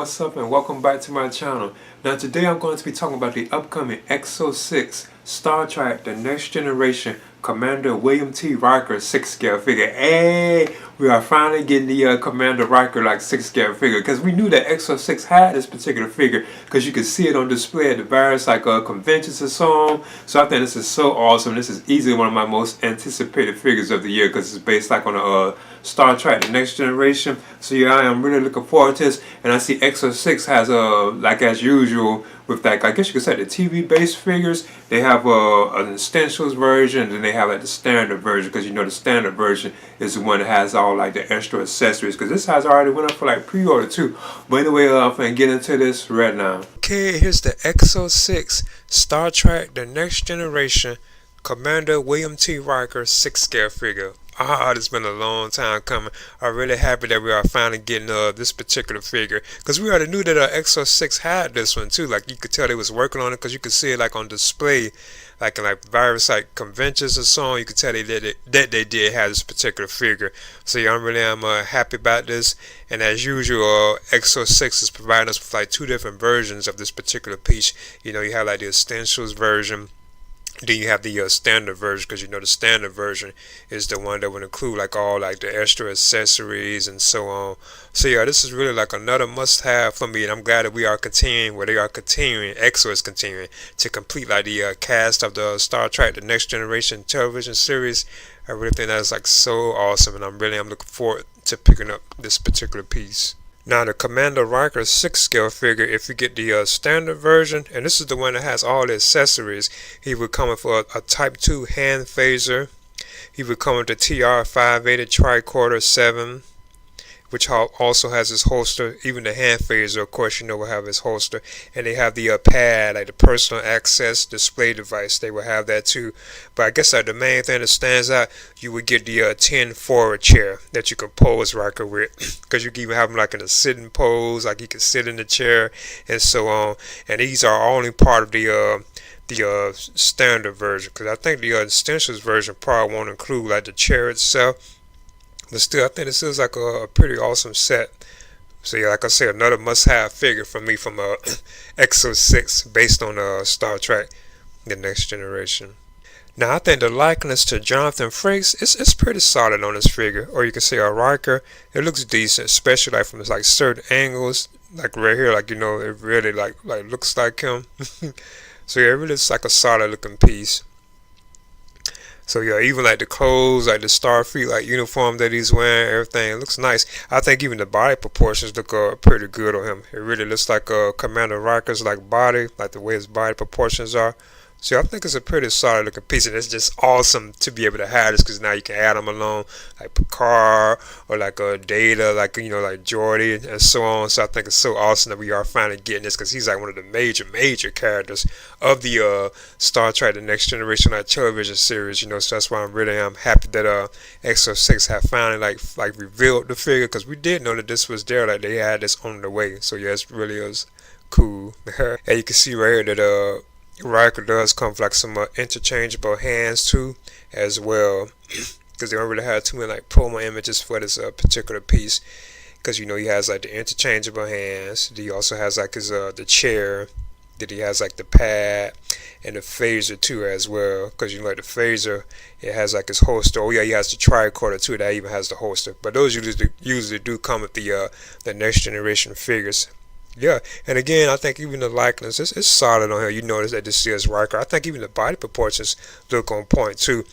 what's up and welcome back to my channel. Now today I'm going to be talking about the upcoming EXO-6 Star Trek The Next Generation Commander William T. Riker 6-scale figure. Hey, we are finally getting the Commander Riker 6-scale figure, because we knew that EXO-6 had this particular figure because you could see it on display at the various conventions and so on. So I think this is so awesome. This is easily one of my most anticipated figures of the year because it's based on a Star Trek The Next Generation. So yeah, I am really looking forward to this. And I see EXO-6 has as usual with I guess you could say the TV based figures. They have an essentials version, and then they have the standard version, because the standard version is the one that has all the extra accessories, because this has already went up for pre-order too. But anyway, I'm gonna get into this right now. Okay, here's the EXO-6 Star Trek The Next Generation Commander William T. Riker 6-scale figure. It's been a long time coming. I'm really happy that we are finally getting this particular figure, because we already knew that EXO-6 had this one too. You could tell they was working on it, because you could see it on display, in various conventions and so on. You could tell they did have this particular figure. So yeah, I'm happy about this. And as usual, EXO-6 is providing us with two different versions of this particular piece. You have the essentials version. Then you have the standard version, because the standard version is the one that would include all the extra accessories and so on. So yeah, this is really another must-have for me, and I'm glad that we are continuing, EXO is continuing to complete the cast of the Star Trek The Next Generation television series. I really think that is so awesome, and I'm looking forward to picking up this particular piece. Now the Commander Riker 6-scale figure, if you get the standard version, and this is the one that has all the accessories, he would come with a Type 2 hand phaser. He would come with the TR-580 tricorder 7, which also has his holster. Even the hand phaser, of course, will have his holster. And they have the pad, the personal access display device. They will have that too. But I guess the main thing that stands out, you would get the 10 forward chair that you can pose Riker with, because you can even have him in a sitting pose, he can sit in the chair and so on. And these are only part of the standard version, because I think the essentials version probably won't include the chair itself. But still, I think this is a pretty awesome set. So yeah, like I said, another must-have figure for me from EXO-6 based on Star Trek The Next Generation. Now I think the likeness to Jonathan Frakes is pretty solid on this figure. Or you can say Riker. It looks decent, especially from certain angles, right here, it really looks like him. So yeah, it really is a solid looking piece. So yeah, even the clothes, the Starfleet uniform that he's wearing, everything looks nice. I think even the body proportions look pretty good on him. It really looks like Commander Riker's body, the way his body proportions are. So I think it's a pretty solid looking piece, and it's just awesome to be able to have this, because now you can add them along Picard or Data, Geordi and so on. So I think it's so awesome that we are finally getting this, because he's one of the major characters of the Star Trek The Next Generation television series. So that's why I'm happy that EXO-6 have finally revealed the figure, because we did know that this was there, they had this on the way. So yeah, it really is cool. And you can see right here that Riker does come with some interchangeable hands too, as well, because they don't really have too many promo images for this particular piece. Because he has the interchangeable hands. He also has his the chair. That he has the pad and the phaser too, as well. Because the phaser, it has his holster. Oh yeah, he has the tricorder too. That even has the holster. But those usually do come with the Next Generation figures. Yeah, and again, I think even the likeness is solid on here. You notice that this is Riker. I think even the body proportions look on point too.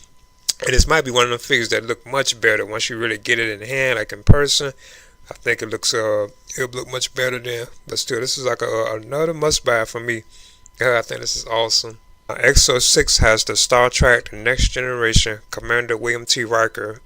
And this might be one of the figures that look much better once you really get it in hand, in person. I think it looks it'll look much better then. But still, this is another must-buy for me. Yeah, I think this is awesome. EXO-6 has the Star Trek The Next Generation Commander William T. Riker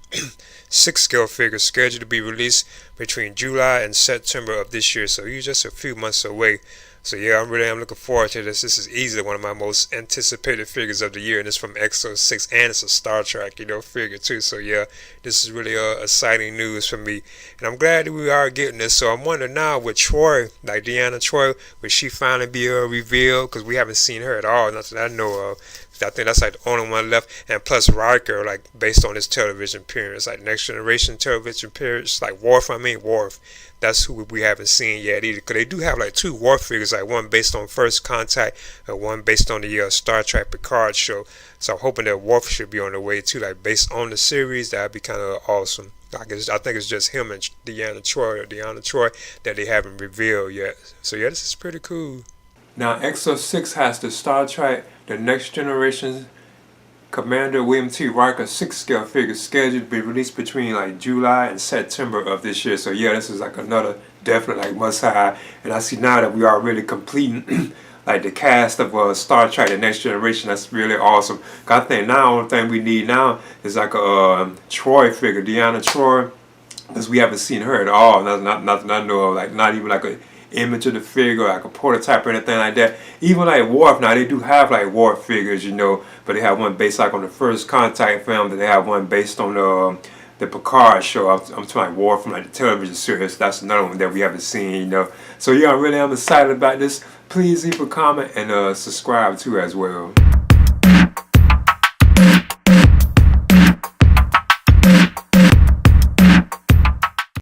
6-scale figure scheduled to be released between July and September of this year. So you're just a few months away. So yeah, I'm looking forward to this. This is easily one of my most anticipated figures of the year, and it's from EXO-6, and it's a Star Trek, figure too. So yeah, this is really exciting news for me, and I'm glad that we are getting this. So I'm wondering now with Troy, Deanna Troy, will she finally be revealed? Because we haven't seen her at all, nothing I know of. I think that's like the only one left, and plus Riker, like based on his television appearance, like Next Generation television appearance, like Worf. That's who we haven't seen yet either. Cause they do have like 2 Worf figures, like one based on First Contact and one based on the Star Trek Picard show. So I'm hoping that Worf should be on the way too, like based on the series. That'd be kind of awesome. I think it's just him and Deanna Troy that they haven't revealed yet. So yeah, this is pretty cool. Now, EXO-6 has the Star Trek, the Next Generation Commander William T. Riker 6 scale figure scheduled to be released between like July and September of this year. So yeah, this is like another definite like must have. And I see now that we are really completing like the cast of Star Trek, the Next Generation. That's really awesome. Cause I think now the only thing we need now is like a Troy figure, Deanna Troy, because we haven't seen her at all. Nothing I know of, like not even like a image of the figure, like a prototype or anything like that. Even like Worf, now they do have like Worf figures, you know, but they have one based like on the First Contact film, then they have one based on the Picard show. I'm talking Worf from like the television series. That's another one that we haven't seen, you know. So yeah, I'm excited about this. Please leave a comment and subscribe too as well.